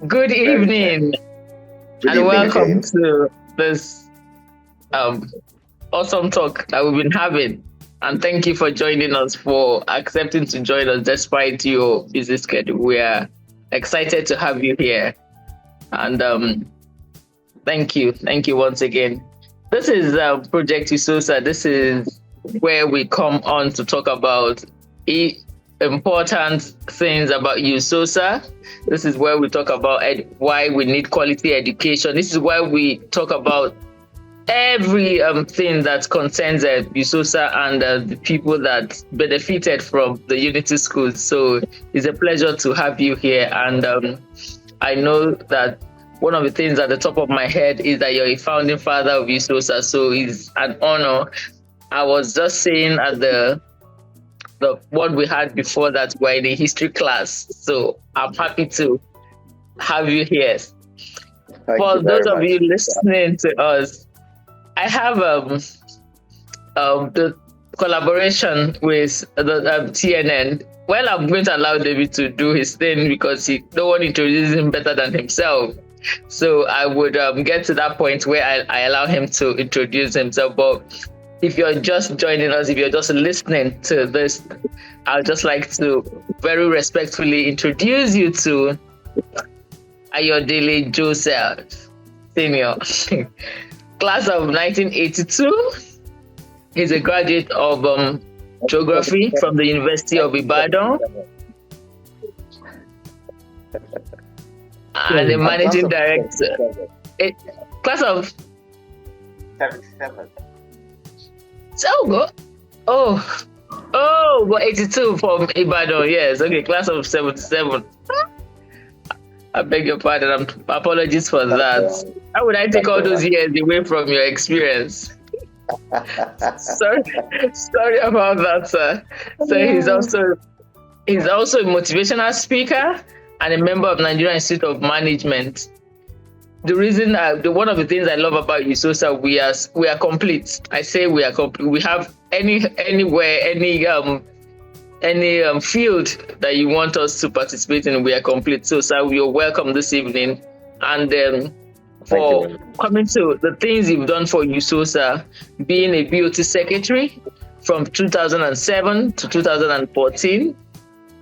Good evening, Good and evening welcome again. to this awesome talk that we've been having. And thank you for joining us, for accepting to join us despite your busy schedule. We are excited to have you here. And thank you once again. This is Project USOSA. This is where we come on to talk about important things about USOSA. This is where we talk about why we need quality education. This is why we talk about every thing that concerns USOSA and the people that benefited from the Unity Schools. So it's a pleasure to have you here. And I know that one of the things at the top of my head is that you're a founding father of USOSA. So it's an honor. I was just saying at the one we had before that we're in a history class. So I'm happy to have you here. For those of you listening to us, I have the collaboration with the TNN. Well, I'm going to allow David to do his thing because no one introduces him better than himself. So I would get to that point where I allow him to introduce himself. But if you're just joining us, if you're just listening to this, I'd just like to very respectfully introduce you to Ayodele Joseph, Senior, class of 1982. He's a graduate of geography from the University of Ibadan and the managing director. Class of 77. But 82 from Ibadan. Yes, okay, class of 77. I beg your pardon. Apologies for that. How would I take all those years away from your experience? Sorry about that, sir. So he's also a motivational speaker and a member of Nigerian Institute of Management. The reason, one of the things I love about USOSA, we are complete. I say we are complete. We have any field that you want us to participate in, we are complete. So, sir, you're welcome this evening, and for coming to the things you've done for USOSA, being a BOT secretary from 2007 to 2014.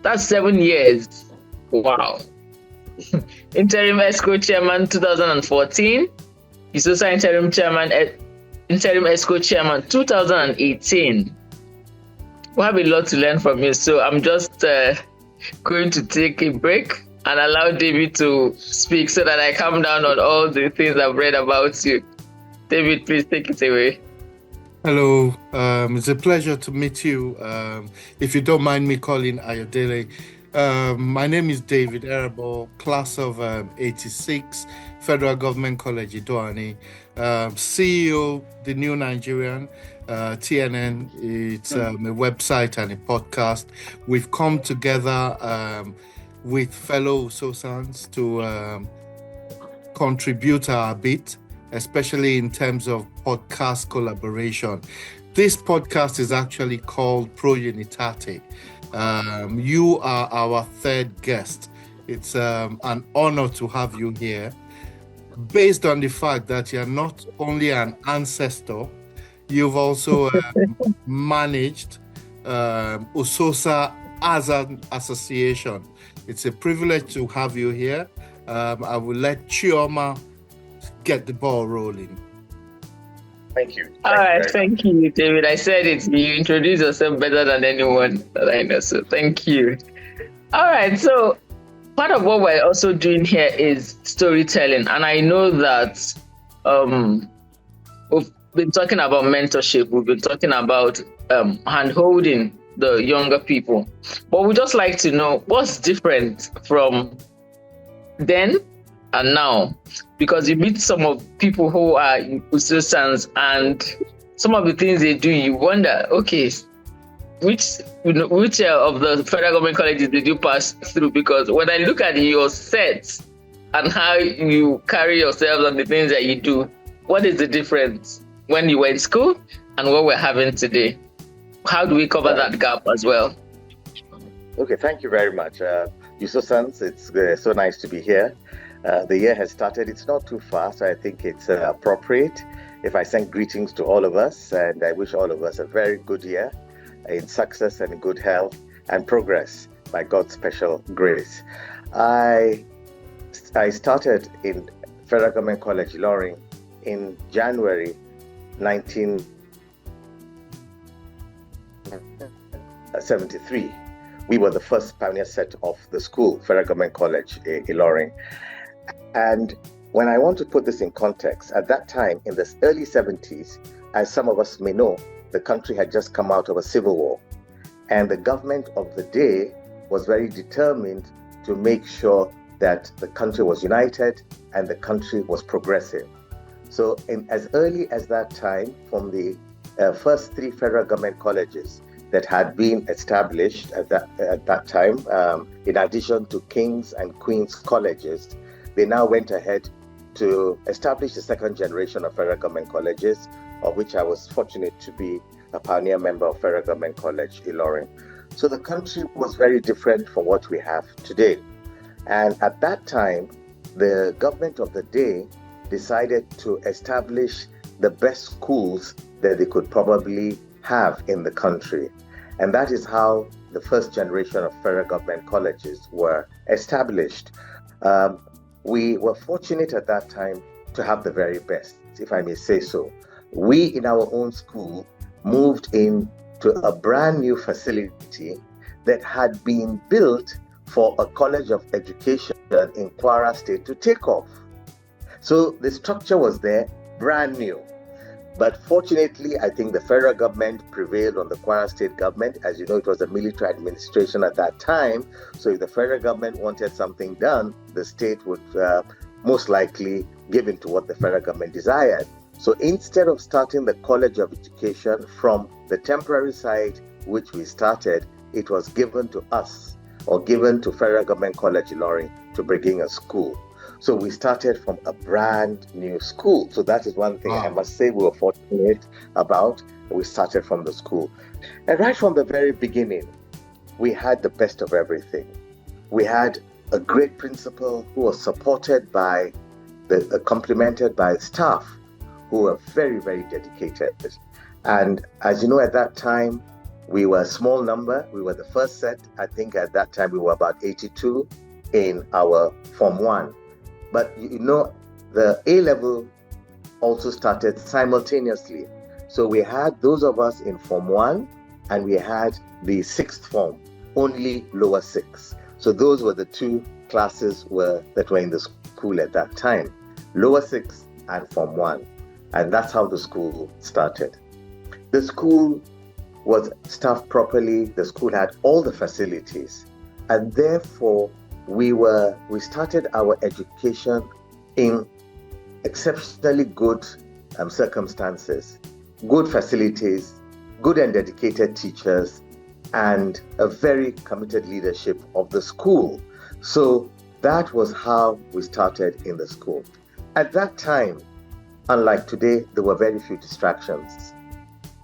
That's 7 years. Wow. Interim ESCO chairman 2014, USOSA interim ESCO chairman 2018. We have a lot to learn from you, so I'm just going to take a break and allow David to speak so that I calm down on all the things I've read about you. David, please take it away. Hello, it's a pleasure to meet you. If you don't mind me calling Ayodele. My name is David Erebo, class of 86, Federal Government College, Idoani, CEO, The New Nigerian, TNN. It's a website and a podcast. We've come together with fellow USOSANs to contribute our bit, especially in terms of podcast collaboration. This podcast is actually called Prounitate. You are our third guest. It's an honor to have you here, based on the fact that you're not only an ancestor, you've also managed USOSA as an association. It's a privilege to have you here. I will let Chioma get the ball rolling. Thank you. All right, thank you, David. I said it. You introduce yourself better than anyone that I know, so thank you. All right, so part of what we're also doing here is storytelling, and I know that we've been talking about mentorship. We've been talking about hand-holding the younger people, but we'd just like to know what's different from then and now, because you meet some of people who are USOSANs and some of the things they do, you wonder, okay, which of the federal government colleges did you pass through? Because when I look at your set and how you carry yourself and the things that you do, what is the difference when you were in school and what we're having today? How do we cover that gap as well? Okay, thank you very much. USOSANs, it's so nice to be here. The year has started. It's not too fast. I think it's appropriate if I send greetings to all of us, and I wish all of us a very good year in success and good health and progress by God's special grace. I started in Federal Government College, Ilorin, in January 1973. We were the first pioneer set of the school, Federal Government College, Ilorin. And when I want to put this in context, at that time, in the early 70s, as some of us may know, the country had just come out of a civil war. And the government of the day was very determined to make sure that the country was united and the country was progressive. So as early as that time, from the first 3 federal government colleges that had been established at that time, in addition to King's and Queen's colleges, they now went ahead to establish the second generation of federal government colleges, of which I was fortunate to be a pioneer member of Federal Government College, Ilorin. So the country was very different from what we have today. And at that time, the government of the day decided to establish the best schools that they could probably have in the country. And that is how the first generation of federal government colleges were established. We were fortunate at that time to have the very best, if I may say so. We, in our own school, moved into a brand new facility that had been built for a college of education in Kwara State to take off. So the structure was there, brand new. But fortunately, I think the federal government prevailed on the Kwara State government. As you know, it was a military administration at that time. So if the federal government wanted something done, the state would most likely give in to what the federal government desired. So instead of starting the College of Education from the temporary site which we started, it was given to us, or given to Federal Government College Ilorin, to bring a school. So we started from a brand new school. So that is one thing I must say we were fortunate about. We started from the school. And right from the very beginning, we had the best of everything. We had a great principal who was supported by, complemented by staff who were very, very dedicated. And as you know, at that time, we were a small number. We were the first set. I think at that time we were about 82 in our Form 1. But you know, the A-level also started simultaneously. So we had those of us in Form 1 and we had the 6th form, only lower 6. So those were the 2 classes that were in the school at that time, lower 6 and Form 1. And that's how the school started. The school was staffed properly. The school had all the facilities. And therefore, we started our education in exceptionally good circumstances, good facilities, good and dedicated teachers, and a very committed leadership of the school. So that was how we started in the school. At that time, unlike today, there were very few distractions.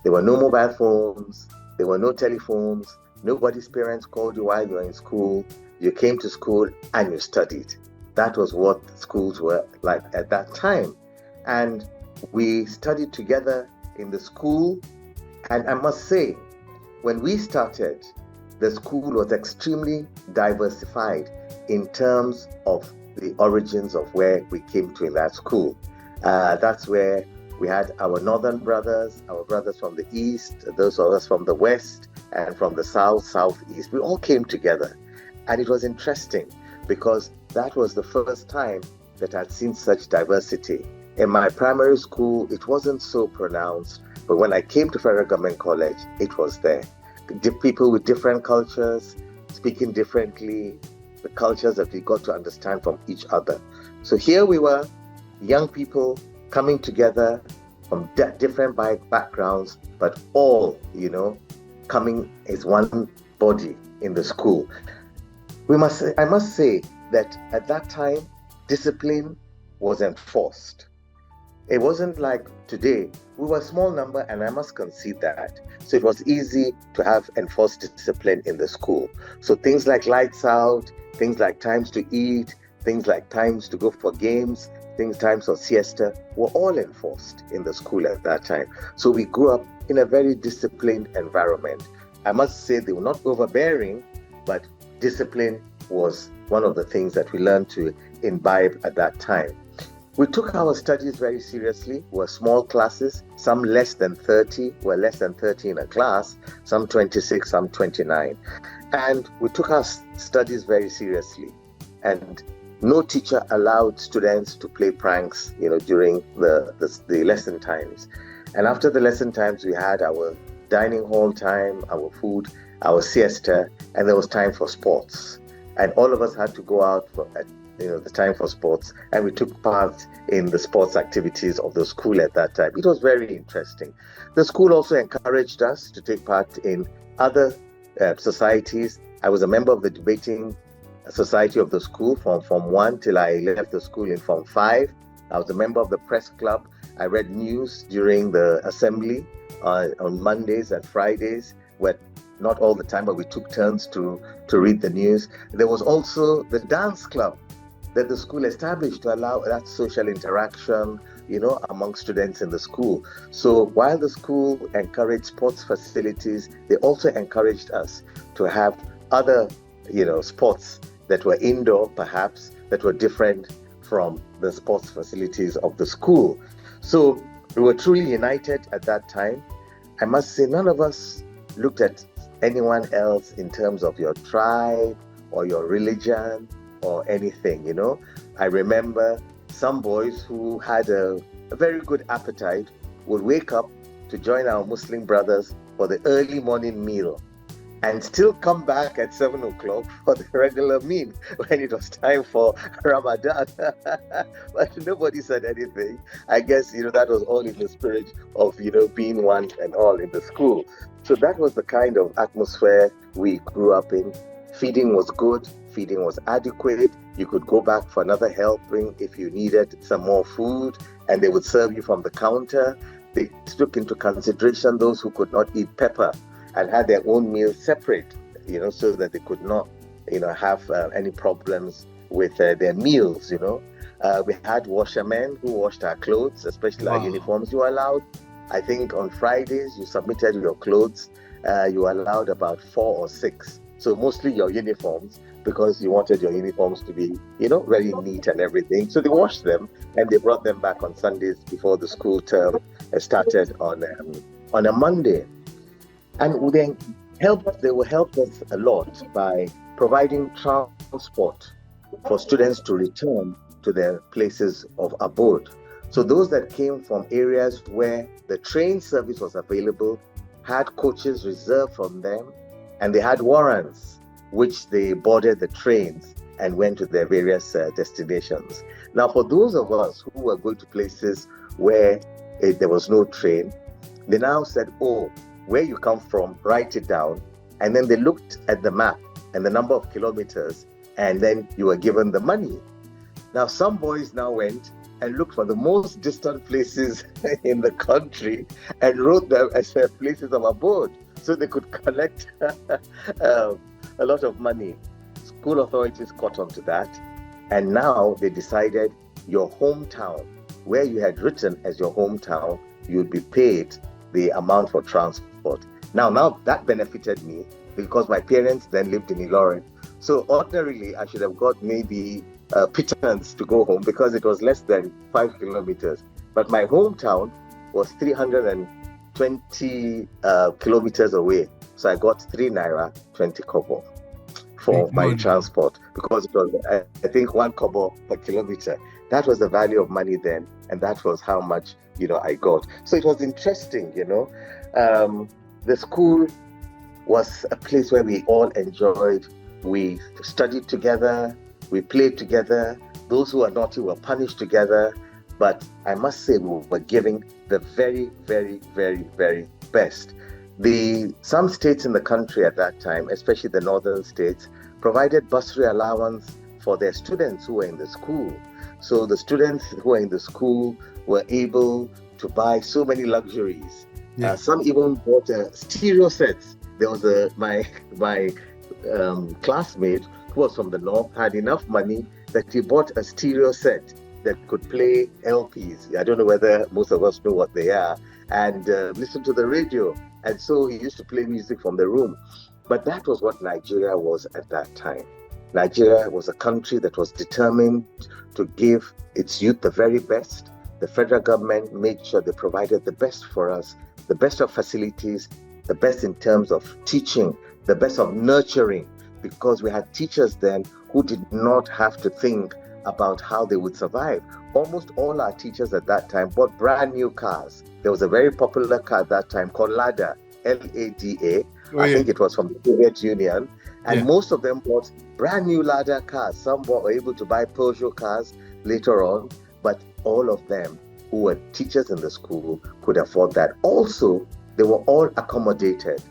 There were no mobile phones, there were no telephones, nobody's parents called you while you were in school. You came to school and you studied. That was what schools were like at that time. And we studied together in the school. And I must say, when we started, the school was extremely diversified in terms of the origins of where we came to in that school. That's where we had our northern brothers, our brothers from the east, those of us from the west, and from the south, southeast. We all came together. And it was interesting because that was the first time that I'd seen such diversity. In my primary school, it wasn't so pronounced, but when I came to Federal Government College, it was there. People with different cultures, speaking differently, the cultures that we got to understand from each other. So here we were, young people coming together from different backgrounds, but all, coming as one body in the school. I must say that at that time, discipline was enforced. It wasn't like today. We were a small number, and I must concede that. So it was easy to have enforced discipline in the school. So things like lights out, things like times to eat, things like times to go for games, times for siesta, were all enforced in the school at that time. So we grew up in a very disciplined environment. I must say they were not overbearing, but discipline was one of the things that we learned to imbibe at that time. We took our studies very seriously. We were small classes, some less than 30, were less than 30 in a class, some 26, some 29. And we took our studies very seriously. And no teacher allowed students to play pranks, during the lesson times. And after the lesson times, we had our dining hall time, our food, our siesta, and there was time for sports. And all of us had to go out for the time for sports, and we took part in the sports activities of the school at that time. It was very interesting. The school also encouraged us to take part in other societies. I was a member of the debating society of the school from Form 1 till I left the school in Form 5. I was a member of the press club. I read news during the assembly on Mondays and Fridays, where not all the time, but we took turns to read the news. There was also the dance club that the school established to allow that social interaction, among students in the school. So while the school encouraged sports facilities, they also encouraged us to have other, sports that were indoor, perhaps, that were different from the sports facilities of the school. So we were truly united at that time. I must say, none of us looked at anyone else in terms of your tribe or your religion or anything, I remember some boys who had a very good appetite would wake up to join our Muslim brothers for the early morning meal and still come back at 7 o'clock for the regular meal when it was time for Ramadan. But nobody said anything. I guess, that was all in the spirit of, being one and all in the school. So that was the kind of atmosphere we grew up in. Feeding was good. Feeding was adequate. You could go back for another helping if you needed some more food, and they would serve you from the counter. They took into consideration those who could not eat pepper and had their own meals separate, so that they could not, have any problems with their meals, We had washermen who washed our clothes, especially our uniforms. You were allowed, I think on Fridays, you submitted your clothes. You were allowed about 4 or 6. So mostly your uniforms, because you wanted your uniforms to be, very neat and everything. So they washed them and they brought them back on Sundays before the school term started on a Monday. And they will help us a lot by providing transport for students to return to their places of abode. So those that came from areas where the train service was available had coaches reserved from them, and they had warrants, which they boarded the trains and went to their various destinations. Now, for those of us who were going to places where there was no train, they now said, where you come from, write it down. And then they looked at the map and the number of kilometers, and then you were given the money. Now, some boys now went and looked for the most distant places in the country and wrote them as their places of abode, so they could collect a lot of money. School authorities caught on to that, and now they decided your hometown, where you had written as your hometown, you'd be paid the amount for transport. Now that benefited me because my parents then lived in Ilorin. So ordinarily, I should have got maybe pittance to go home because it was less than 5 kilometers. But my hometown was 320 kilometers away. So I got 3 naira 20 kobo for my transport, because it was, I think, 1 kobo per kilometer. That was the value of money then, and that was how much, I got. So it was interesting, The school was a place where we all enjoyed. We studied together, we played together. Those who were naughty were punished together. But I must say, we were giving the very, very, very, very best. Some states in the country at that time, especially the northern states, provided bursary allowance for their students who were in the school. So the students who were in the school were able to buy so many luxuries. Yeah. Some even bought stereo sets. There was my classmate who was from the north, had enough money that he bought a stereo set that could play LPs. I don't know whether most of us know what they are, and listen to the radio. And so he used to play music from the room. But that was what Nigeria was at that time. Nigeria was a country that was determined to give its youth the very best. The federal government made sure they provided the best for us, the best of facilities, the best in terms of teaching, the best of nurturing, because we had teachers then who did not have to think about how they would survive. Almost all our teachers at that time bought brand new cars. There was a very popular car at that time called Lada, Lada. I think it was from the Soviet Union. And most of them bought brand new Lada cars. Some were able to buy Peugeot cars later on, but all of them who were teachers in the school could afford that. Also, they were all accommodated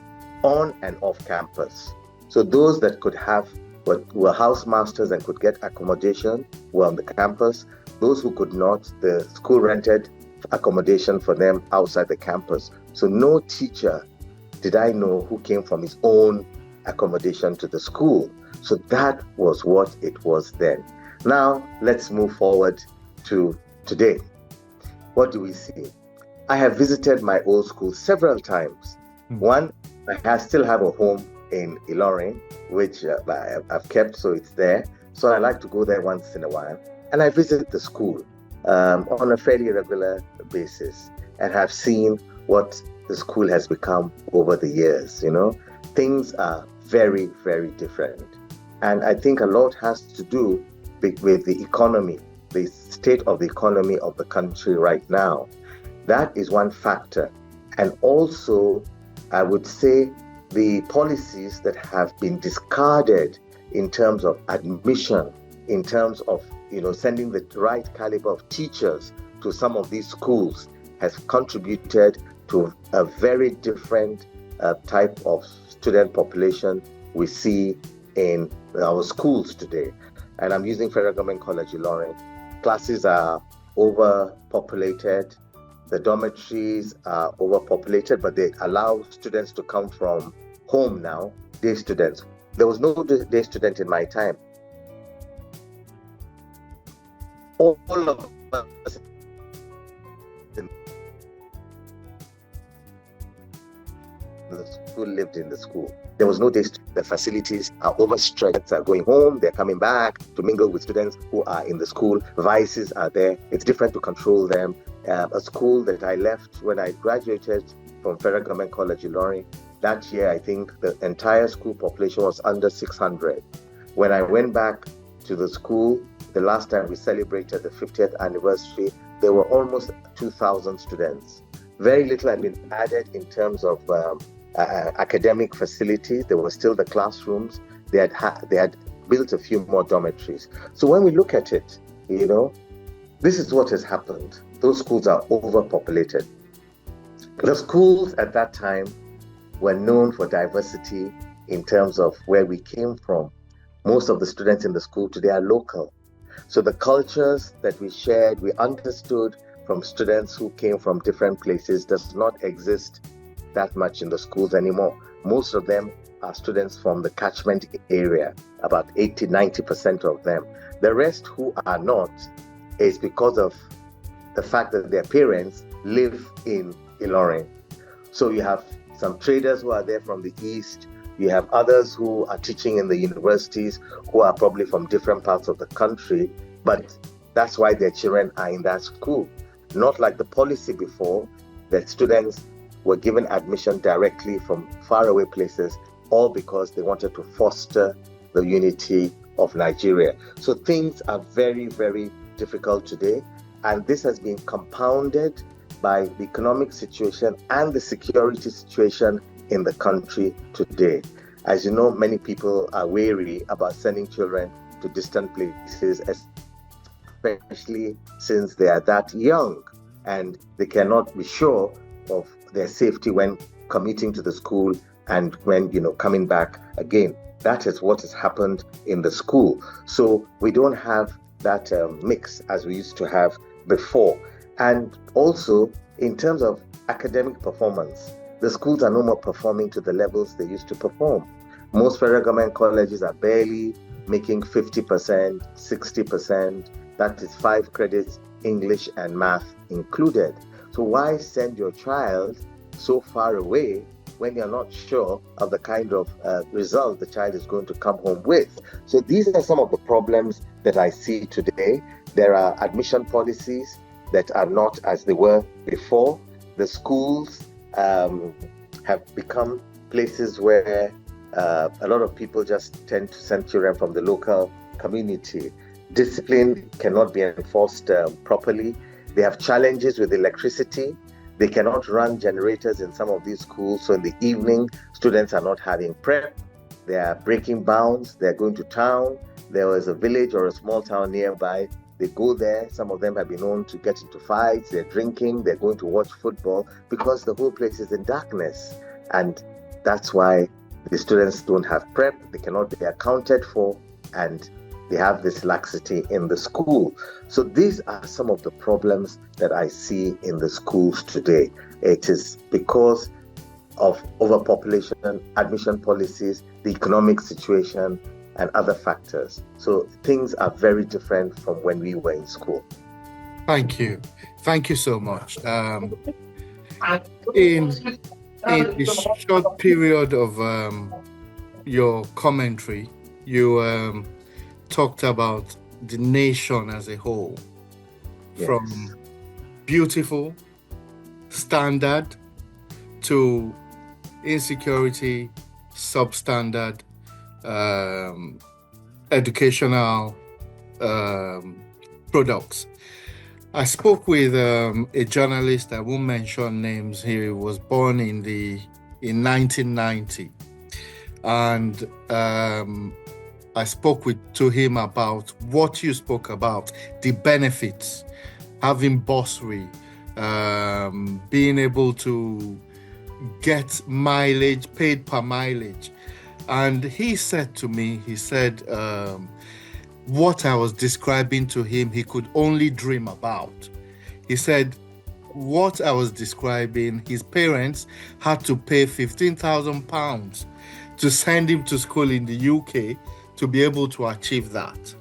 on and off campus. So those that could have were housemasters and could get accommodation were on the campus. Those who could not, the school rented accommodation for them outside the campus. So no teacher did I know who came from his own accommodation to the school. So that was what it was then. Now let's move forward to today. What do we see? I have visited my old school several times. One, I still have a home in Ilorin, which I've kept, so it's there. So I like to go there once in a while. And I visit the school on a fairly regular basis and have seen what the school has become over the years. You know, things are very, very different. And I think a lot has to do with the economy, the state of the economy of the country right now. That is one factor. And also, I would say the policies that have been discarded in terms of admission, in terms of sending the right caliber of teachers to some of these schools has contributed to a very different type of student population we see in our schools today. And I'm using Federal Government College Ilorin. Classes are overpopulated. The dormitories are overpopulated, but they allow students to come from home now, day students. There was no day student in my time. All of us in the school lived in the school. There was no day student. The facilities are overstretched. Are going home, they're coming back to mingle with students who are in the school. Vices are there. It's different to control them. A school that I left when I graduated from Federal Government College Ilorin, that year I think the entire school population was under 600. When I went back to the school, the last time we celebrated the 50th anniversary, there were almost 2,000 students. Very little had been added in terms of academic facilities. There were still the classrooms. They had built a few more dormitories. So when we look at it, this is what has happened. Those schools are overpopulated. The schools at that time were known for diversity in terms of where we came from. Most of the students in the school today are local. So the cultures that we shared, we understood from students who came from different places does not exist that much in the schools anymore. Most of them are students from the catchment area, about 80-90% of them. The rest who are not is because of the fact that their parents live in Ilorin. So you have some traders who are there from the east. You have others who are teaching in the universities who are probably from different parts of the country, but that's why their children are in that school. Not like the policy before, that students were given admission directly from faraway places, all because they wanted to foster the unity of Nigeria. So things are very, very difficult today, and this has been compounded by the economic situation and the security situation in the country today. As you know, many people are wary about sending children to distant places, especially since they are that young and they cannot be sure of their safety when commuting to the school and when coming back again. That is what has happened in the school. So we don't have that mix as we used to have before. And also in terms of academic performance, the schools are no more performing to the levels they used to perform. Most federal government colleges are barely making 50%, 60%. That is 5 credits, English and math included. So why send your child so far away when you're not sure of the kind of result the child is going to come home with? So these are some of the problems that I see today. There are admission policies that are not as they were before. The schools have become places where a lot of people just tend to send children from the local community. Discipline cannot be enforced properly. They have challenges with electricity. They cannot run generators in some of these schools. So in the evening, students are not having prep. They are breaking bounds. They're going to town. There was a village or a small town nearby. They go there. Some of them have been known to get into fights. They're drinking. They're going to watch football because the whole place is in darkness. And that's why the students don't have prep. They cannot be accounted for. And they have this laxity in the school. So these are some of the problems that I see in the schools today. It is because of overpopulation, admission policies, the economic situation, and other factors. So things are very different from when we were in school. Thank you. Thank you so much. In this short period of your commentary, you talked about the nation as a whole, Yes. from beautiful, standard, to insecurity, substandard, educational products. I spoke with a journalist, I won't mention names. He was born in 1990, and I spoke to him about what you spoke about, the benefits, having bursary, being able to get mileage, paid per mileage. And he said to me, what I was describing to him, he could only dream about. He said, what I was describing, his parents had to pay £15,000 to send him to school in the UK to be able to achieve that.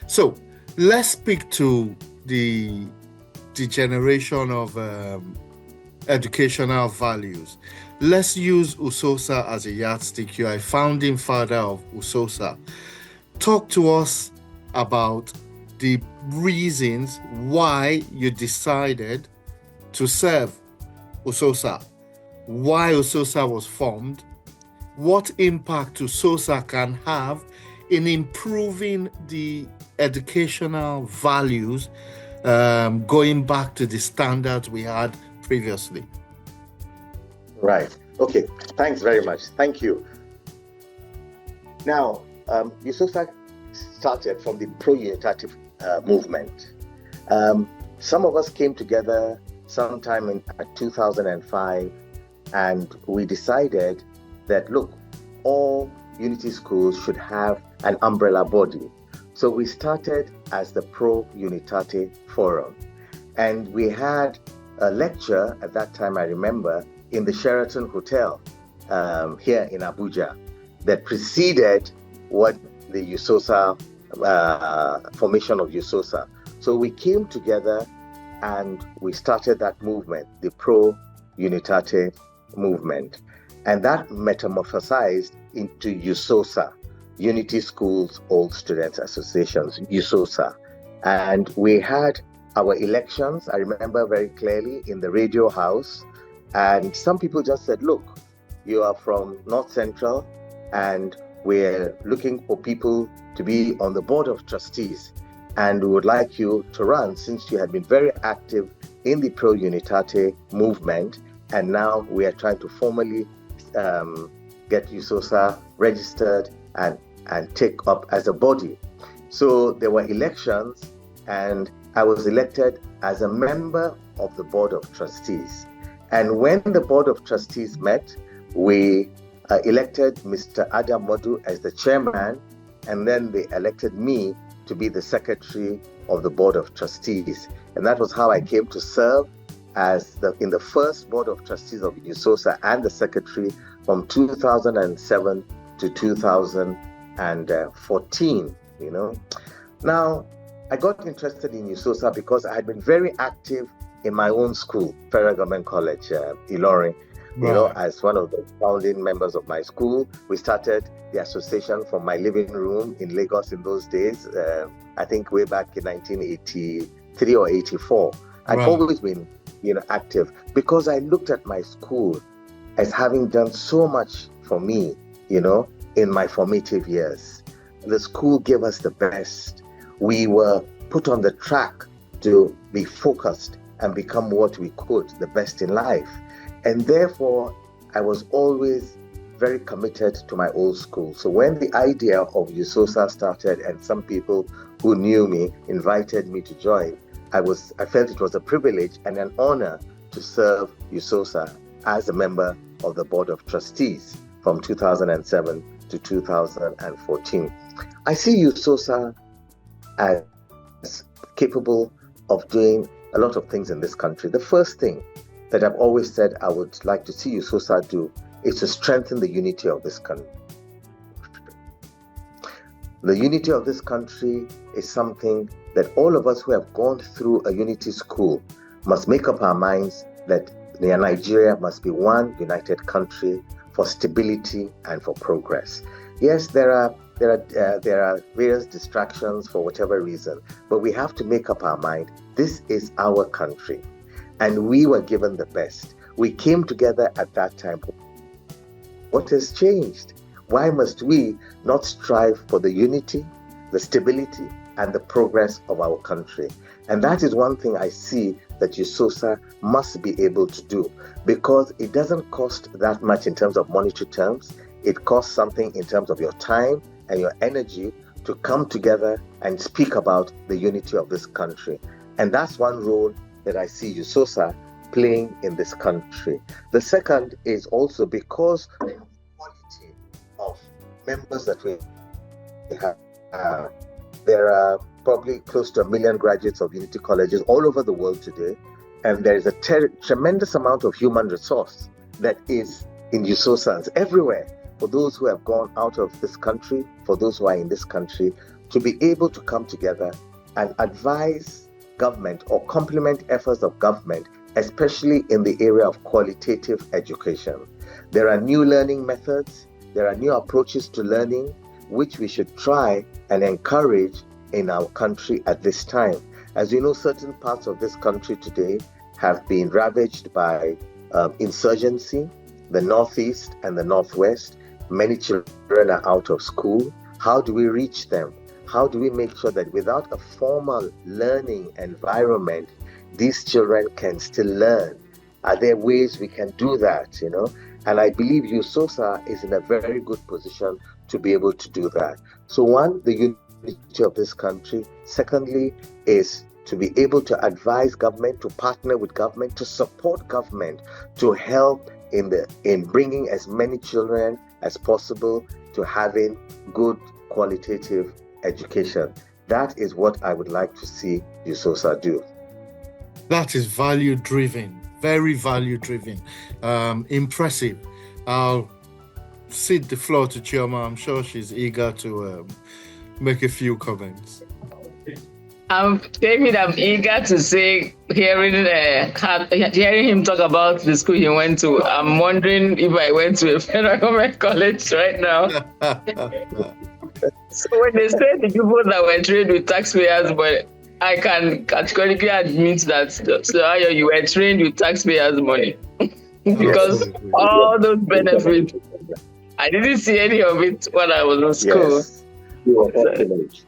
So let's speak to the generation of educational values. Let's use USOSA as a yardstick. You are a founding father of USOSA. Talk to us about the reasons why you decided to serve USOSA, why USOSA was formed, what impact USOSA can have in improving the educational values, going back to the standards we had previously. Right. Okay. Thanks very much. Thank you. Now, USOSA started from the pro-unitative movement. Some of us came together sometime in 2005, and we decided that, look, all unity schools should have an umbrella body. So we started as the Pro-Unitate Forum. And we had a lecture at that time, I remember, in the Sheraton Hotel here in Abuja that preceded what the USOSA, formation of USOSA. So we came together and we started that movement, the Pro-Unitate movement. And that metamorphosized into USOSA, Unity Schools Old Students Associations, USOSA. And we had our elections, I remember very clearly, in the radio house. And some people just said, look, you are from North Central and we're looking for people to be on the board of trustees. And we would like you to run, since you had been very active in the Pro-Unitate movement. And now we are trying to formally get USOSA registered and take up as a body. So there were elections, and I was elected as a member of the board of trustees. And when the board of trustees met, we elected Mr. Adam Modu as the chairman, and then they elected me to be the secretary of the board of trustees. And that was how I came to serve as in the first board of trustees of USOSA and the secretary from 2007 to 2010. 2014, you know. Now, I got interested in USOSA because I had been very active in my own school, Federal Government College, Ilorin. You know, as one of the founding members of my school, we started the association from my living room in Lagos in those days. I think way back in 1983 or 84. I've always been, you know, active because I looked at my school as having done so much for me, you know, in my formative years. The school gave us the best. We were put on the track to be focused and become what we could, the best in life. And therefore, I was always very committed to my old school. So when the idea of USOSA started and some people who knew me invited me to join, I felt it was a privilege and an honor to serve USOSA as a member of the Board of Trustees from 2007 to 2014. I see USOSA as capable of doing a lot of things in this country. The first thing that I've always said I would like to see USOSA do is to strengthen the unity of this country. The unity of this country is something that all of us who have gone through a unity school must make up our minds that Nigeria must be one united country for stability and for progress. Yes, there are various distractions for whatever reason, but we have to make up our mind. This is our country, and we were given the best. We came together at that time. What has changed? Why must we not strive for the unity, the stability, and the progress of our country? And that is one thing I see that USOSA must be able to do, because it doesn't cost that much in terms of monetary terms. It costs something in terms of your time and your energy to come together and speak about the unity of this country. And that's one role that I see USOSA playing in this country. The second is also because of the quality of members that we have. There are probably close to 1 million graduates of Unity colleges all over the world today, and there is a tremendous amount of human resource that is in USOSAs everywhere. For those who have gone out of this country, for those who are in this country, to be able to come together and advise government or complement efforts of government, especially in the area of qualitative education. There are new learning methods, there are new approaches to learning, which we should try and encourage in our country at this time. As you know, certain parts of this country today have been ravaged by insurgency, the Northeast and the Northwest. Many children are out of school. How do we reach them? How do we make sure that without a formal learning environment, these children can still learn? Are there ways we can do that, you know? And I believe USOSA is in a very good position to be able to do that. So one, the unity of this country. Secondly, is to be able to advise government, to partner with government, to support government, to help in bringing as many children as possible to having good qualitative education. That is what I would like to see USOSA do. That is value-driven, very value-driven, impressive. I'll cede the floor to Chioma. I'm sure she's eager to make a few comments. David, I'm eager to say, hearing him talk about the school he went to, I'm wondering if I went to a federal government college right now. So when they say the people that were trained with taxpayers, but I can categorically admit that, so you were trained with taxpayers' money. Because all those benefits, I didn't see any of it when I was in school. Yes.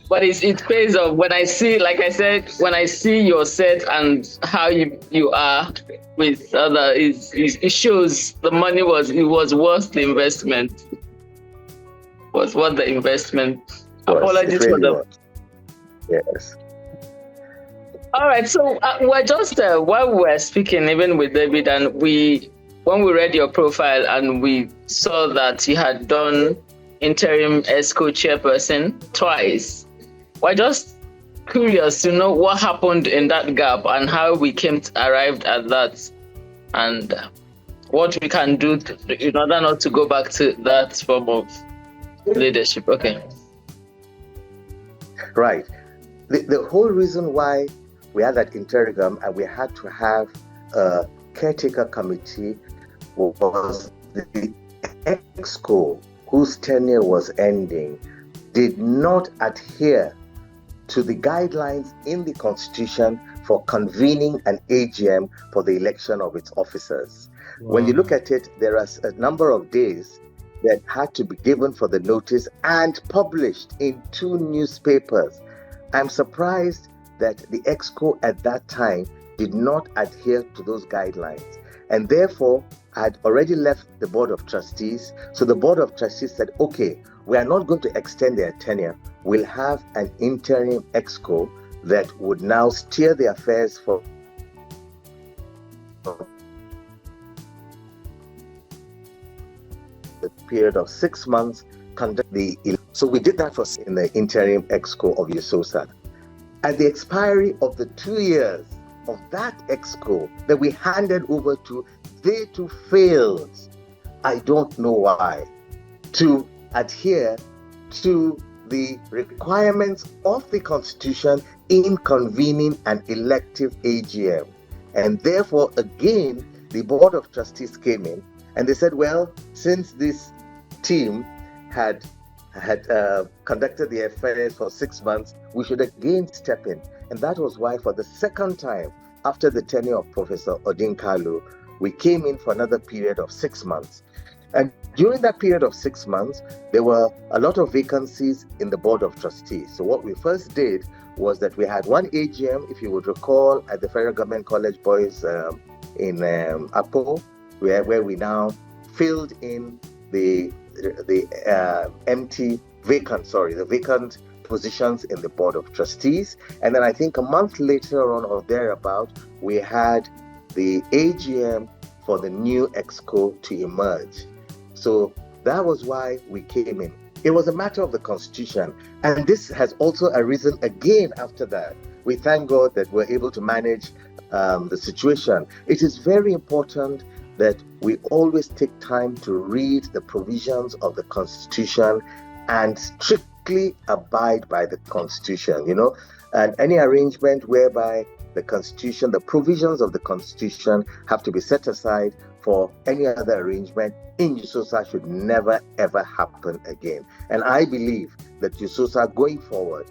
But it pays off when I see, like I said, when I see your set and how you are with others, it shows the money was worth the investment. Was worth the investment. Apologies for the. Yes. All right. So we're just while we were speaking, even with David, and when we read your profile and we saw that you had done interim ESCO chairperson twice. We're just curious to know what happened in that gap and how we arrived at that, and what we can do in order not to go back to that form of leadership. Okay. Right. The whole reason why we had that interim and we had to have a caretaker committee was the EXCO, whose tenure was ending, did not adhere to the guidelines in the Constitution for convening an AGM for the election of its officers. Wow. When you look at it, there are a number of days that had to be given for the notice and published in 2 newspapers. I'm surprised that the EXCO at that time did not adhere to those guidelines. And therefore, I had already left the Board of Trustees. So the Board of Trustees said, okay, we are not going to extend their tenure. We'll have an interim EXCO that would now steer the affairs for the period of 6 months, so we did that for in the interim EXCO of USOSA. At the expiry of the 2 years of that EXCO that we handed over to, they too failed, I don't know why, to adhere to the requirements of the Constitution in convening an elective AGM. And therefore, again, the Board of Trustees came in and they said, well, since this team had conducted the affairs for 6 months, we should again step in. And that was why, for the second time, after the tenure of Professor Odinkalu, we came in for another period of 6 months. And during that period of 6 months, there were a lot of vacancies in the Board of Trustees. So what we first did was that we had one AGM, if you would recall, at the Federal Government College Boys in Apo, where we now filled in the vacant positions in the Board of Trustees. And then I think a month later on or thereabout, we had the AGM for the new EXCO to emerge. So that was why we came in. It was a matter of the Constitution. And this has also arisen again after that. We thank God that we're able to manage the situation. It is very important that we always take time to read the provisions of the Constitution and strictly abide by the Constitution, and any arrangement whereby the Constitution, the provisions of the Constitution have to be set aside for any other arrangement in USOSA should never ever happen again. And I believe that USOSA going forward,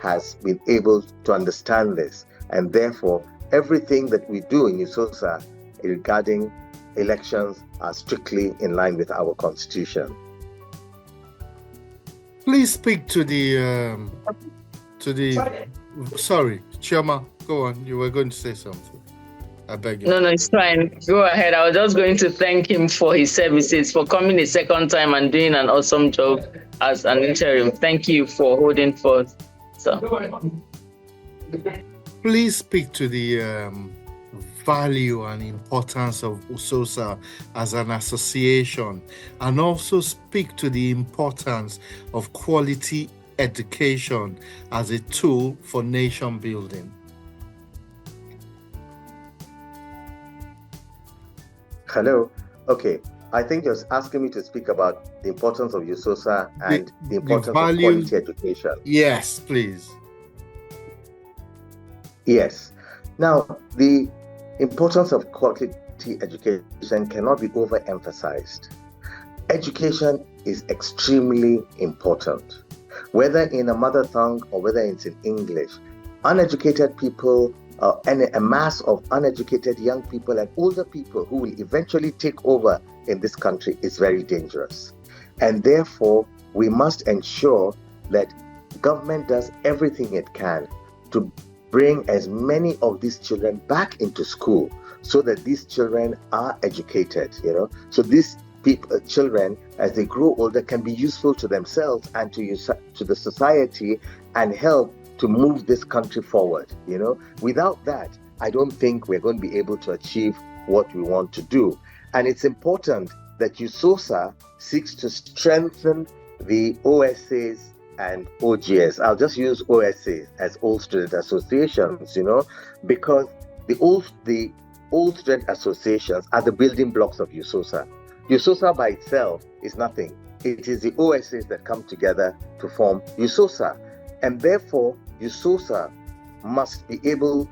has been able to understand this, and therefore everything that we do in USOSA regarding elections are strictly in line with our Constitution. Please speak to the sorry, Chioma, go on. You were going to say something. I beg you. No, it's fine. Go ahead. I was just going to thank him for his services, for coming a second time and doing an awesome job as an interim. Thank you for holding forth. So, please speak to the value and importance of USOSA as an association, and also speak to the importance of quality education as a tool for nation building. Hello. Okay. I think you're asking me to speak about the importance of USOSA and the importance of quality education. Yes, please. Yes. Now, the importance of quality education cannot be overemphasized. Education is extremely important. Whether in a mother tongue or whether it's in English, uneducated people and a mass of uneducated young people and older people who will eventually take over in this country is very dangerous. And therefore, we must ensure that government does everything it can to bring as many of these children back into school so that these children are educated, so these children, as they grow older, can be useful to themselves and to the society and help to move this country forward. Without that, I don't think we're going to be able to achieve what we want to do. And it's important that USOSA seeks to strengthen the OSAs and OGS. I'll just use OSAs as Old Student Associations, because the old student associations are the building blocks of USOSA. USOSA by itself is nothing. It is the OSAs that come together to form USOSA. And therefore, USOSA must be able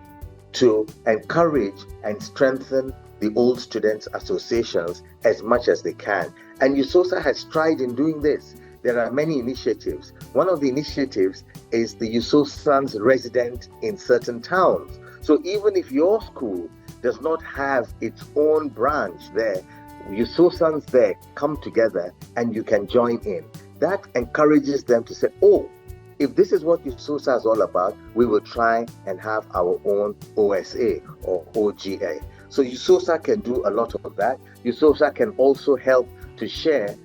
to encourage and strengthen the old students associations as much as they can. And USOSA has tried in doing this. There are many initiatives. One of the initiatives is the USOSANs resident in certain towns. So even if your school does not have its own branch there, USOSANs there come together and you can join in. That encourages them to say, oh, if this is what USOSA is all about, we will try and have our own OSA or OGA. So USOSA can do a lot of that. USOSA can also help to share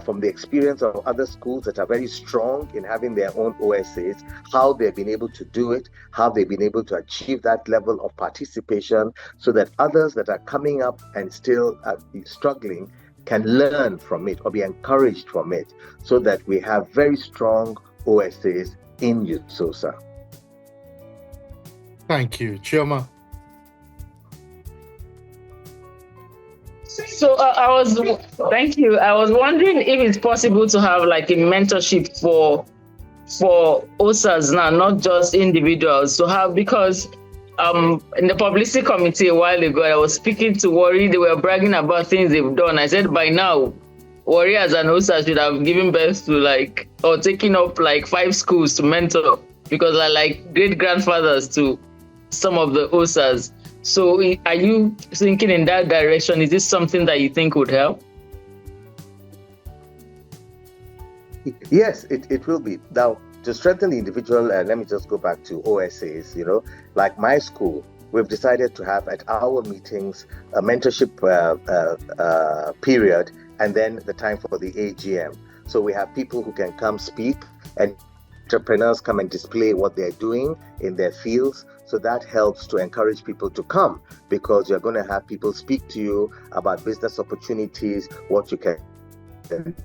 from the experience of other schools that are very strong in having their own OSAs, how they've been able to do it, how they've been able to achieve that level of participation, so that others that are coming up and still struggling can learn from it or be encouraged from it, so that we have very strong OSAs in USOSA. Thank you. Chioma? So thank you. I was wondering if it's possible to have like a mentorship for OSAs now, not just individuals. So how, because in the publicity committee a while ago, I was speaking to Warri. They were bragging about things they've done. I said by now, Warri as an OSA should have given birth to or taken up 5 schools to mentor, because they're like great grandfathers to some of the OSAs. So are you thinking in that direction? Is this something that you think would help? Yes, it will be. Now, to strengthen the individual, let me just go back to OSAs, like my school, we've decided to have at our meetings a mentorship period, and then the time for the AGM. So we have people who can come speak, and entrepreneurs come and display what they're doing in their fields. So that helps to encourage people to come, because you're going to have people speak to you about business opportunities, what you can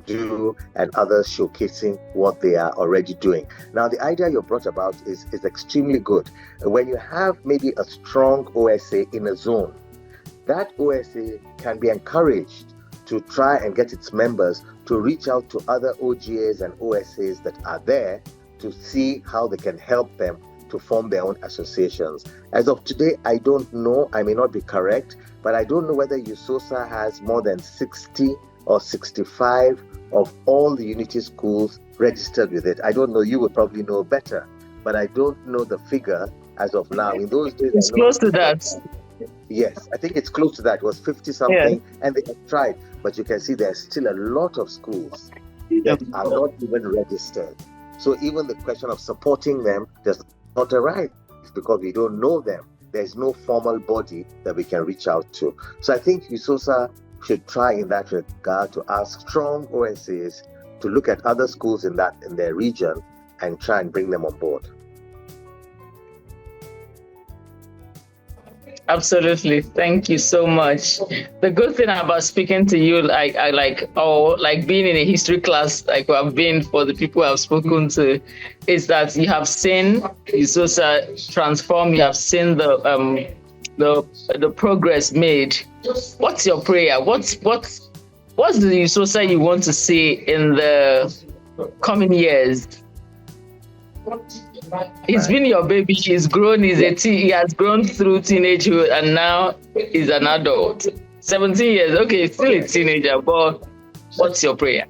do, and others showcasing what they are already doing. Now, the idea you brought about is extremely good. When you have maybe a strong OSA in a zone, that OSA can be encouraged to try and get its members to reach out to other OGAs and OSAs that are there to see how they can help them to form their own associations. As of today, I don't know, I may not be correct, but I don't know whether USOSA has more than 60 or 65 of all the Unity schools registered with it. I don't know, you would probably know better, but I don't know the figure as of now. In those days, it's close to that. Yes, I think it's close to that. It was 50 something, and they have tried, but you can see there's still a lot of schools that are not even registered. So even the question of supporting them does not arise, because we don't know them. There's no formal body that we can reach out to. So I think USOSA should try in that regard to ask strong OSAs to look at other schools in their region and try and bring them on board. Absolutely. Thank you so much. The good thing about speaking to you, like being in a history class, like we have been for the people I've spoken to, is that you have seen USOSA transform. You have seen the progress made. What's your prayer? What's the USOSA you want to see in the coming years? He's been your baby. He's grown. He has grown through teenagehood, and now he's an adult. 17 years. Okay, he's still a teenager, but what's your prayer?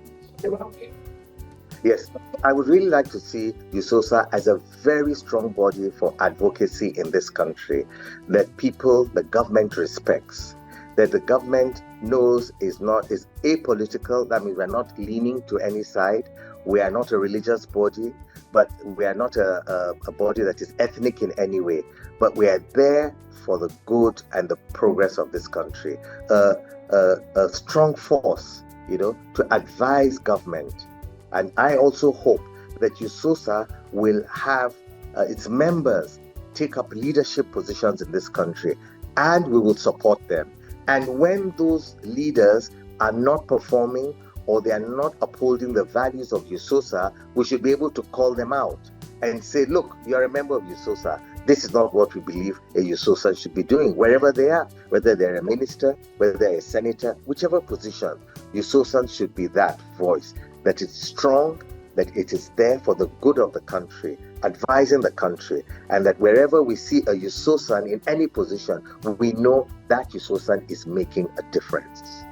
Yes, I would really like to see USOSA as a very strong body for advocacy in this country, that the government respects, that the government knows is apolitical. That means we're not leaning to any side. We are not a religious body, but we are not a body that is ethnic in any way. But we are there for the good and the progress of this country. A strong force, to advise government. And I also hope that USOSA will have its members take up leadership positions in this country, and we will support them. And when those leaders are not performing, or they are not upholding the values of USOSA, we should be able to call them out and say, look, you're a member of USOSA. this is not what we believe a USOSA should be doing, wherever they are, whether they're a minister, whether they're a senator, whichever position. USOSA should be that voice, that it's strong, that it is there for the good of the country, advising the country, and that wherever we see a USOSA in any position, we know that USOSA is making a difference.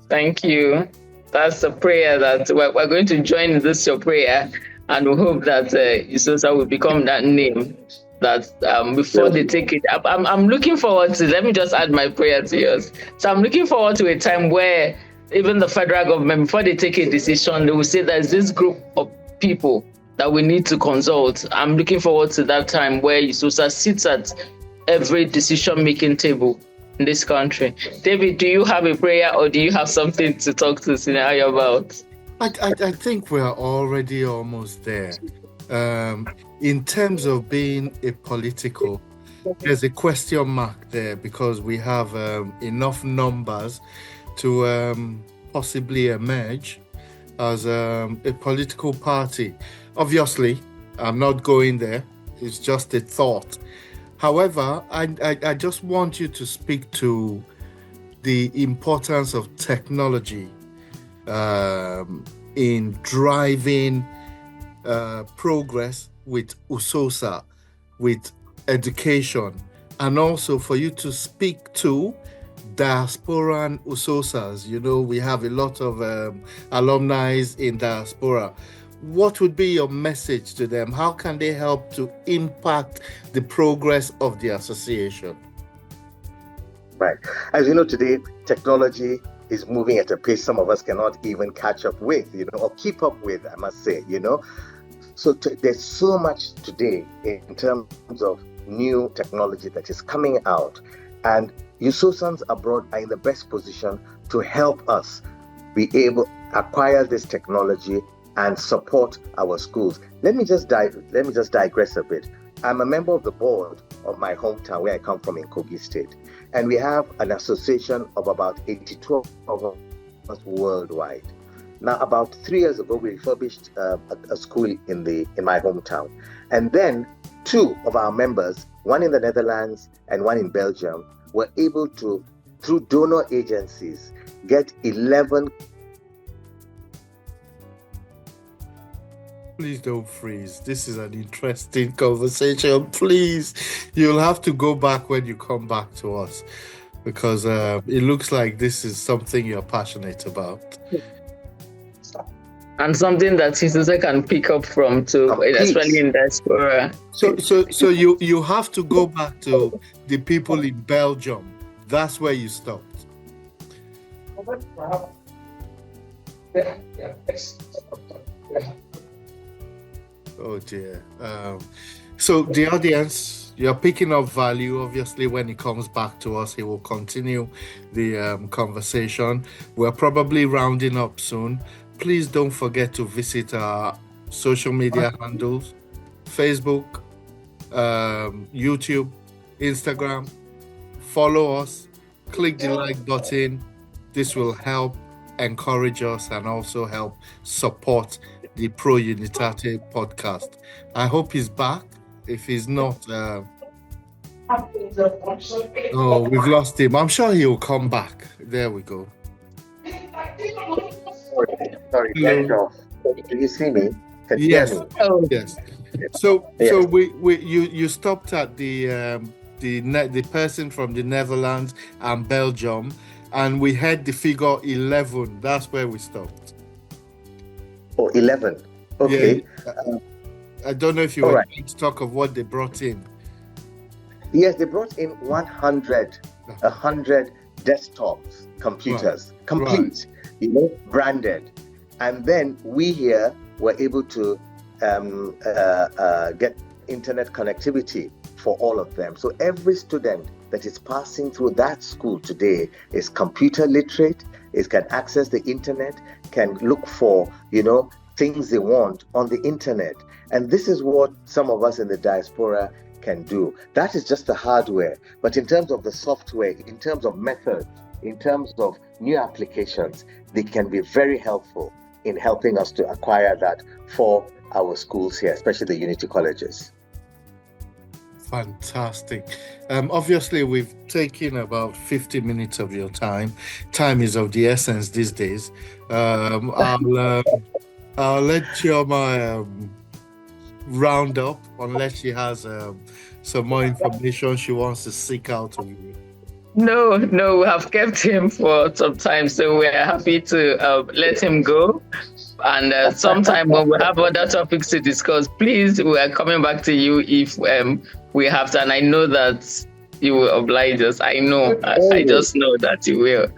Thank you. That's a prayer that we're going to join this your prayer, and we hope that USOSA will become that name that before they take it. I'm looking forward to, let me just add my prayer to yours. So I'm looking forward to a time where even the federal government, before they take a decision, they will say there's this group of people that we need to consult. I'm looking forward to that time where USOSA sits at every decision-making table in this country. David, do you have a prayer, or do you have something to talk to Sinaya about? I think we're already almost there. In terms of being a political, there's a question mark there, because we have enough numbers to possibly emerge as a political party. Obviously, I'm not going there. It's just a thought. However, I just want you to speak to the importance of technology in driving progress with USOSA, with education, and also for you to speak to diasporan USOSAs. You know, we have a lot of alumni in diaspora. What would be your message to them? How can they help to impact the progress of the association? Right. As you know, today, technology is moving at a pace some of us cannot even catch up with, or keep up with, I must say, So there's so much today in terms of new technology that is coming out, and USOSAs abroad are in the best position to help us be able to acquire this technology and support our schools. Let me just digress a bit. I'm a member of the board of my hometown, where I come from in Kogi State, and we have an association of about 82 of us worldwide. Now, about 3 years ago, we refurbished a school in my hometown, and then 2 of our members, one in the Netherlands and one in Belgium, were able to, through donor agencies, get 11. Please don't freeze. This is an interesting conversation. Please, you'll have to go back when you come back to us, because it looks like this is something you're passionate about. And something that USOSA can pick up from too, especially in diaspora. So you have to go back to the people in Belgium. That's where you stopped. Oh dear. So the audience, you're picking up value. Obviously, when he comes back to us, he will continue the conversation. We're probably rounding up soon. Please don't forget to visit our social media handles: Facebook, YouTube, Instagram. Follow us, click the like button. This will help encourage us and also help support the Prounitate podcast. I hope he's back. If he's not, we've lost him. I'm sure he'll come back. There we go. Sorry, do you see me? Yes. Me? Oh. Yes. So you stopped at the person from the Netherlands and Belgium, and we had the figure 11. That's where we stopped. Oh, 11. Okay. Yeah. I don't know if you want to talk of what they brought in. Yes, they brought in 100 desktops, computers, complete, branded. And then we here were able to get internet connectivity for all of them. So every student that is passing through that school today is computer literate, can access the internet, can look for, things they want on the internet. And this is what some of us in the diaspora can do. That is just the hardware. But in terms of the software, in terms of methods, in terms of new applications, they can be very helpful in helping us to acquire that for our schools here, especially the Unity colleges. Fantastic. Obviously, we've taken about 50 minutes of your time. Time is of the essence these days. I'll let Chioma round up unless she has some more information she wants to seek out of you. No, we have kept him for some time, so we're happy to let him go. And sometime when we have other topics to discuss, please, we are coming back to you if we have to. And I know that you will oblige us. I know. I just know that you will.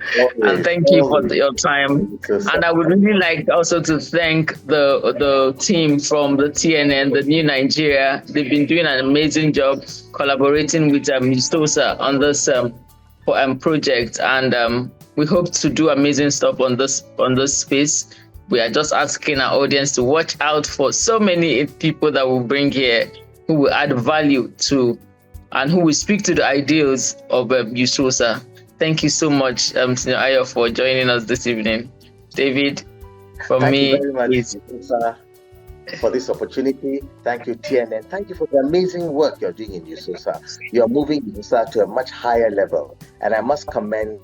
And thank you for your time. And I would really like also to thank the team from the TNN, the New Nigeria. They've been doing an amazing job collaborating with USOSA on this project, and we hope to do amazing stuff on this space. We are just asking our audience to watch out for so many people that we'll bring here who will add value to and who will speak to the ideals of USOSA. Thank you so much, Senior Ayo, for joining us this evening. David, Thank you very much, USOSA, for this opportunity. Thank you, TNN. Thank you for the amazing work you're doing in USOSA. You're moving USOSA to a much higher level. And I must commend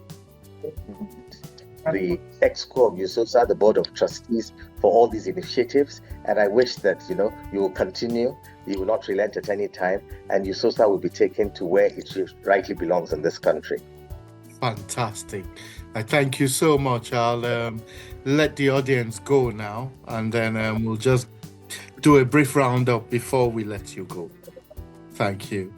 the EXCO of USOSA, the Board of Trustees, for all these initiatives. And I wish that, you will continue. You will not relent at any time. And USOSA will be taken to where it rightly belongs in this country. Fantastic. I thank you so much. I'll let the audience go now, and then we'll just do a brief roundup before we let you go. Thank you.